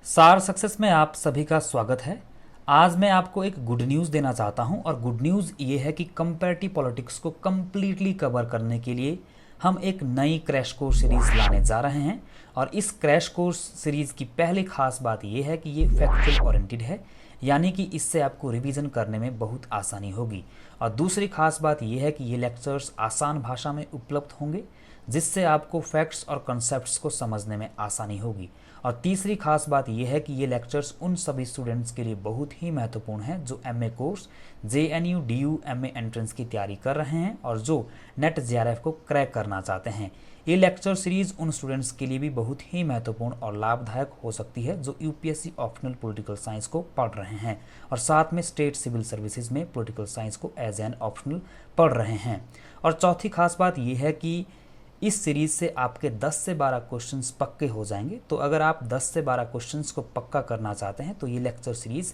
सार सक्सेस में आप सभी का स्वागत है। आज मैं आपको एक गुड न्यूज़ देना चाहता हूं और गुड न्यूज़ ये है कि कंपैरेटिव पॉलिटिक्स को कम्प्लीटली कवर करने के लिए हम एक नई क्रैश कोर्स सीरीज़ लाने जा रहे हैं। और इस क्रैश कोर्स सीरीज़ की पहली खास बात ये है कि ये फैक्चुअल ओरिएंटेड है, यानी कि इससे आपको रिवीजन करने में बहुत आसानी होगी। और दूसरी खास बात यह है कि ये लेक्चर्स आसान भाषा में उपलब्ध होंगे, जिससे आपको फैक्ट्स और कॉन्सेप्ट्स को समझने में आसानी होगी। और तीसरी खास बात यह है कि ये लेक्चर्स उन सभी स्टूडेंट्स के लिए बहुत ही महत्वपूर्ण है जो MA course JNU DU MA entrance की तैयारी कर रहे हैं और जो नेट JRF को क्रैक करना चाहते हैं। ये लेक्चर सीरीज उन स्टूडेंट्स के लिए भी बहुत ही महत्वपूर्ण और लाभदायक हो सकती है जो UPSC ऑप्शनल पॉलिटिकल साइंस को पढ़ रहे हैं और साथ में स्टेट सिविल सर्विसेज में पॉलिटिकल साइंस को एज एन ऑप्शनल पढ़ रहे हैं। और चौथी खास बात यह है कि इस सीरीज़ से आपके 10 से 12 क्वेश्चंस पक्के हो जाएंगे। तो अगर आप 10 से 12 क्वेश्चंस को पक्का करना चाहते हैं तो ये लेक्चर सीरीज़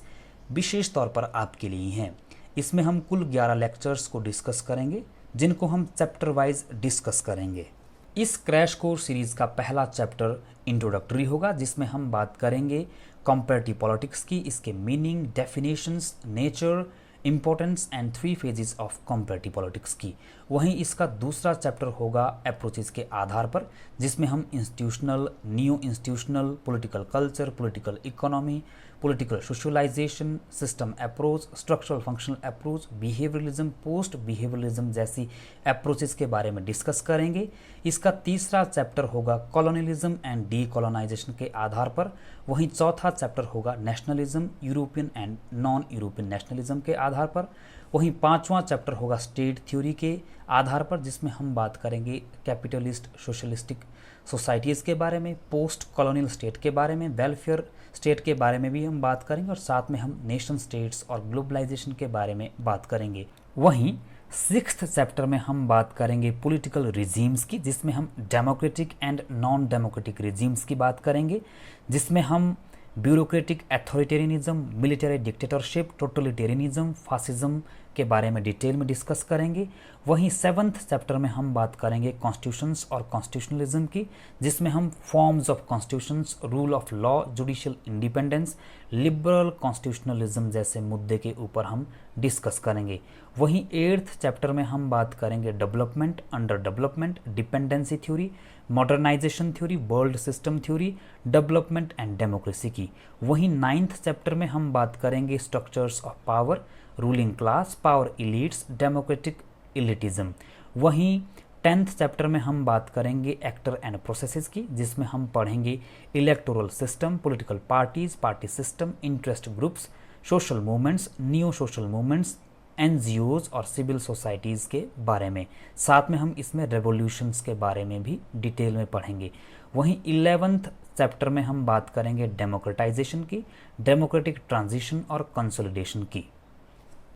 विशेष तौर पर आपके लिए है। इसमें हम कुल 11 लेक्चर्स को डिस्कस करेंगे, जिनको हम चैप्टर वाइज डिस्कस करेंगे। इस क्रैश कोर्स सीरीज़ का पहला चैप्टर इंट्रोडक्टरी होगा, जिसमें हम बात करेंगे कंपैरेटिव पॉलिटिक्स की, इसके meaning, definitions, nature, importance and 3 phases of comparative politics की। वहीं इसका दूसरा चैप्टर होगा अप्रोचेस के आधार पर, जिसमें हम institutional, new institutional, political culture, political economy, political socialisation, system approach, structural functional approach, behaviouralism, post behaviouralism जैसी अप्रोचेस के बारे में डिस्कस करेंगे। इसका तीसरा चैप्टर होगा कॉलोनियलिज्म एंड डीकॉलोनाइजेशन के आधार पर। वहीं चौथा चैप्टर होगा nationalism, European and non European nationalism के आधार पर। वहीं पांचवा चैप्टर होगा स्टेट थ्योरी के आधार पर, जिसमें हम बात करेंगे कैपिटलिस्ट सोशलिस्टिक सोसाइटीज़ के बारे में, पोस्ट कॉलोनियल स्टेट के बारे में, वेलफेयर स्टेट के बारे में भी हम बात करेंगे और साथ में हम नेशन स्टेट्स और ग्लोबलाइजेशन के बारे में बात करेंगे। वहीं 6th चैप्टर में हम बात करेंगे पॉलिटिकल रिजीम्स की, जिसमें हम democratic and non democratic regimes की बात करेंगे, जिसमें हम bureaucratic authoritarianism, military dictatorship, totalitarianism, fascism के बारे में डिटेल में डिस्कस करेंगे। वहीं 7th चैप्टर में हम बात करेंगे कॉन्स्टिट्यूशंस और कॉन्स्टिट्यूशनलिज्म की, जिसमें हम forms of constitutions, rule of law, judicial independence, liberal constitutionalism जैसे मुद्दे के ऊपर हम डिस्कस करेंगे। वहीं 8th चैप्टर में हम बात करेंगे development, under development, dependency theory, modernisation theory, world system theory, development and democracy की। वहीं 9th चैप्टर में हम बात करेंगे structures of power, ruling class, power elites, democratic elitism. वहीं 10th चैप्टर में हम बात करेंगे एक्टर एंड प्रोसेसेस की, जिसमें हम पढ़ेंगे electoral system, political parties, party system, interest groups, social movements, new social movements, NGOs और सिविल सोसाइटीज़ के बारे में। साथ में हम इसमें रेवोल्यूशंस के बारे में भी डिटेल में पढ़ेंगे। वहीं 11th चैप्टर में हम बात करेंगे डेमोक्रेटाइजेशन की, डेमोक्रेटिक ट्रांजिशन और कंसोलिडेशन की।